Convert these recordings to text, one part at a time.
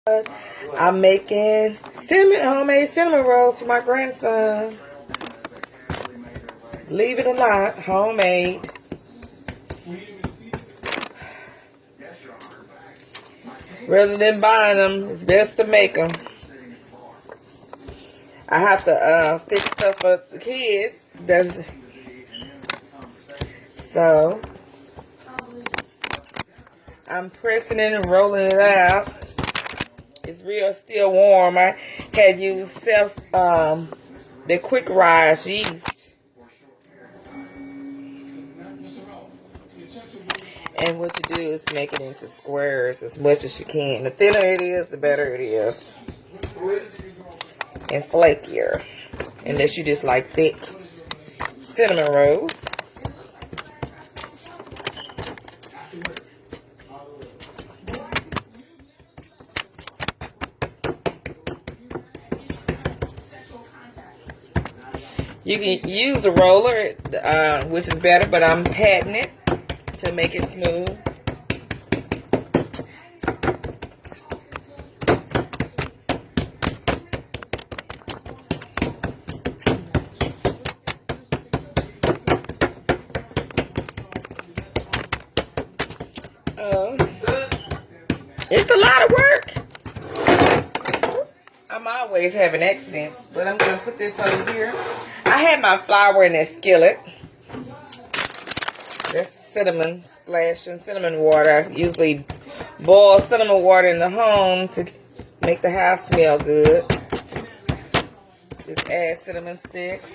I'm making homemade cinnamon rolls for my grandson. Believe it or not, homemade. Rather than buying them, it's best to make them. I have to fix stuff for the kids. So I'm pressing it and rolling it out. It's still warm. I had used the quick rise yeast. And what you do is make it into squares as much as you can. The thinner it is, the better it is. And flakier. Unless you just like thick cinnamon rolls. You can use a roller, which is better, but I'm patting it to make it smooth. It's a lot of work. I'm always having accidents, but I'm going to put this over here. I had my flour in that skillet. That's cinnamon splash and cinnamon water. I usually boil cinnamon water in the home to make the house smell good. Just add cinnamon sticks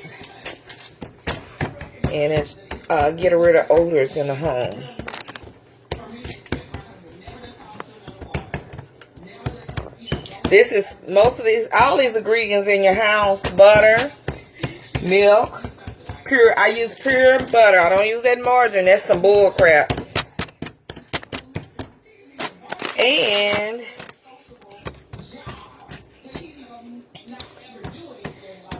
and get rid of odors in the home. This is all these ingredients in your house: butter, milk, pure. I use pure butter. I don't use that margarine. That's some bull crap. And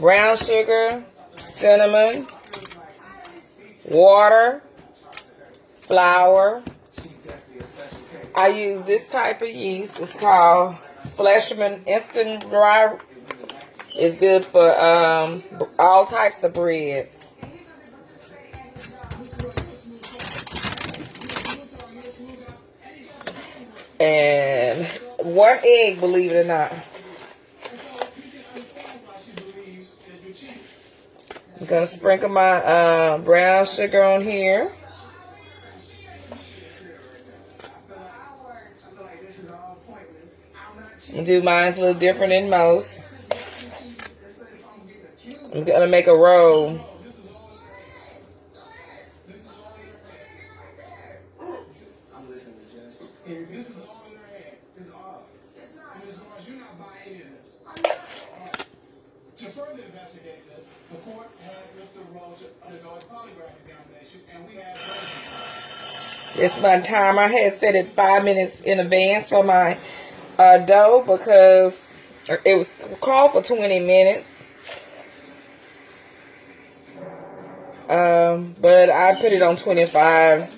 brown sugar, cinnamon, water, flour. I use this type of yeast. It's called Fleshman Instant Dry. It's good for all types of bread. And 1 egg, believe it or not. I'm going to sprinkle my brown sugar on here. And do mine a little different than most. I'm going to make a roll. To further investigate this, the court had Mr. Roach undergo a polygraph examination, and we had... It's my timer. I had set it 5 minutes in advance for my dough because it was called for 20 minutes. But I put it on 25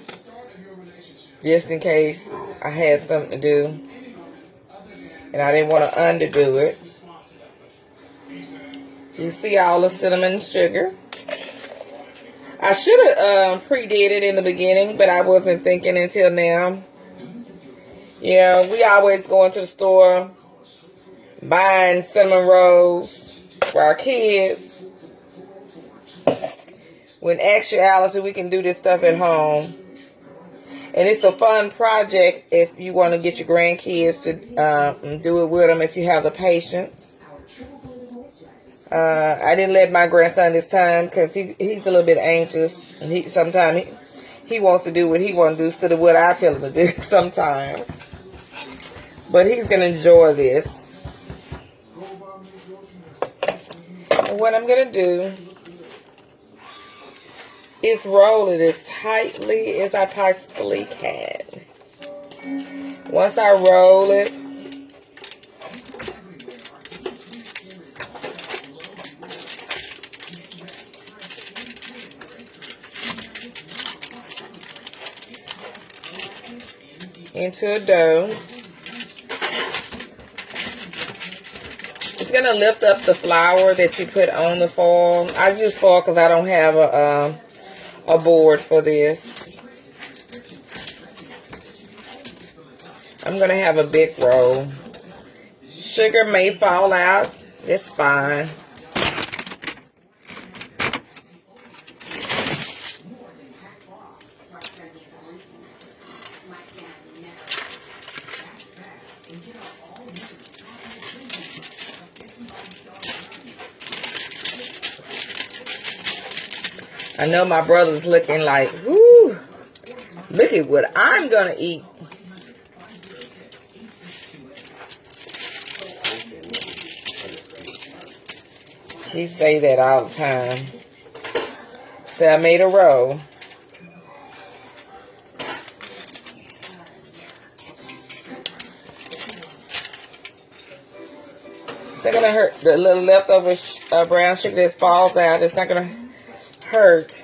just in case I had something to do. And I didn't want to underdo it. You see all the cinnamon and sugar. I should have pre-did it in the beginning, but I wasn't thinking until now. Yeah, we always go into the store buying cinnamon rolls for our kids. When actuality, we can do this stuff at home. And it's a fun project if you want to get your grandkids to do it with them if you have the patience. I didn't let my grandson this time because he's a little bit anxious. And sometimes he wants to do what he wants to do instead of what I tell him to do sometimes. But he's going to enjoy this. And what I'm going to do is roll it as tightly as I possibly can. Once I roll it, into a dough, going to lift up the flour that you put on the foil. I use foil because I don't have a board for this. I'm going to have a big roll. Sugar may fall out. It's fine. I know my brother's looking like, whoo, look at what I'm going to eat. He say that all the time. So I made a roll. It's not going to hurt. The little leftover brown sugar that falls out, it's not going to hurt.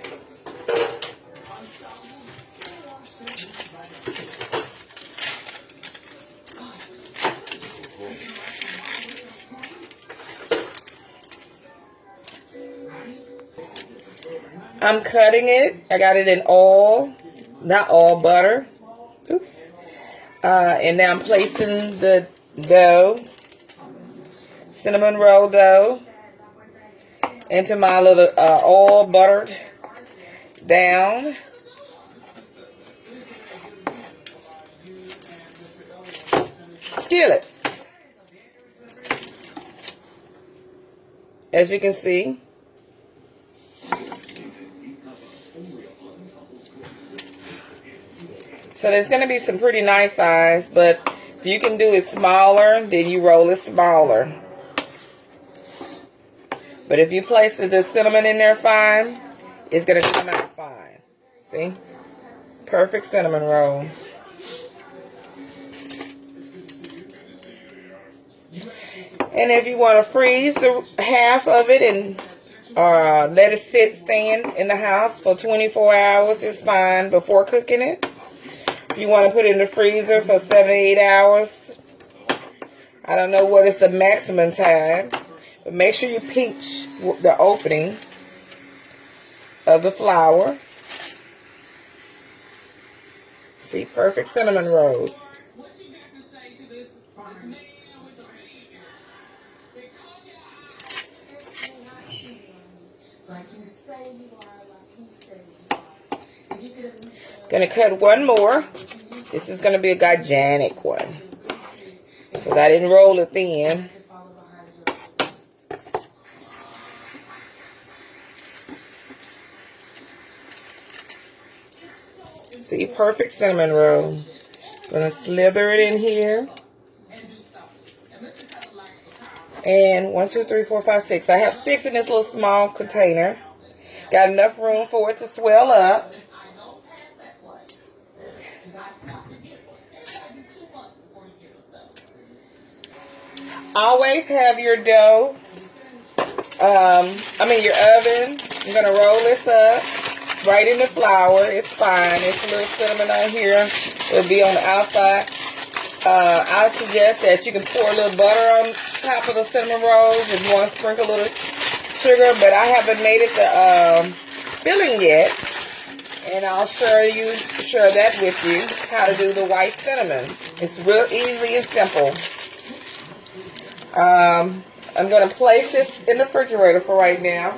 I'm cutting it. I got it in oil, not oil, butter. Oops. And now I'm placing the dough, cinnamon roll dough, into my little oil buttered down. Feel it. As you can see. So there's going to be some pretty nice size, but if you can do it smaller, then you roll it smaller. But if you place the cinnamon in there fine, it's going to come out fine. See? Perfect cinnamon roll. And if you want to freeze the half of it and let it stand in the house for 24 hours, it's fine before cooking it. If you want to put it in the freezer for 7 to 8 hours, I don't know what is the maximum time, but make sure you pinch the opening of the flour. See, perfect cinnamon rolls. Gonna cut one more. This is gonna be a gigantic one because I didn't roll it thin. See, perfect cinnamon roll. Gonna slither it in here. And 1, 2, 3, 4, 5, 6. I have 6 in this little small container. Got enough room for it to swell up. Always have your dough, your oven. I'm going to roll this up right in the flour. It's fine. It's a little cinnamon on here. It'll be on the outside. I suggest that you can pour a little butter on top of the cinnamon rolls if you want to sprinkle a little sugar, but I haven't made it the filling yet. And I'll share that with you, how to do the white cinnamon. It's real easy and simple. I'm going to place this in the refrigerator for right now.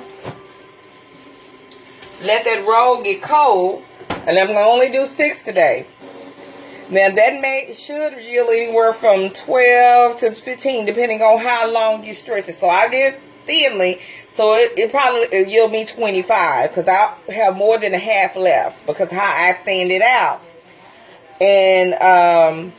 Let that roll get cold. And I'm going to only do 6 today. Now that should yield anywhere from 12 to 15 depending on how long you stretch it. So I did thinly. So it probably yield me 25 because I have more than a half left because how I thinned it out. And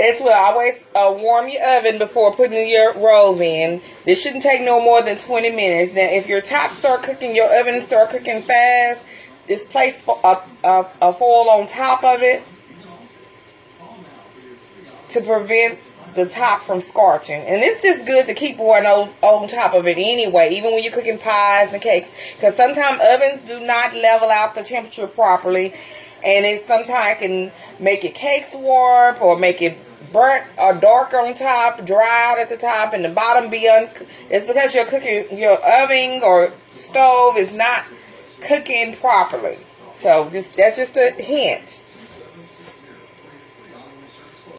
it's what always warm your oven before putting your rolls in. This shouldn't take no more than 20 minutes. Now, if your top start cooking, your oven start cooking fast, just place a foil on top of it to prevent the top from scorching. And it's just good to keep one on top of it anyway, even when you're cooking pies and cakes. Because sometimes ovens do not level out the temperature properly. And it sometimes can make your cakes warp or make it burnt or dark on top, dried at the top, and the bottom be it's because you're cooking, your oven or stove is not cooking properly. So that's just a hint.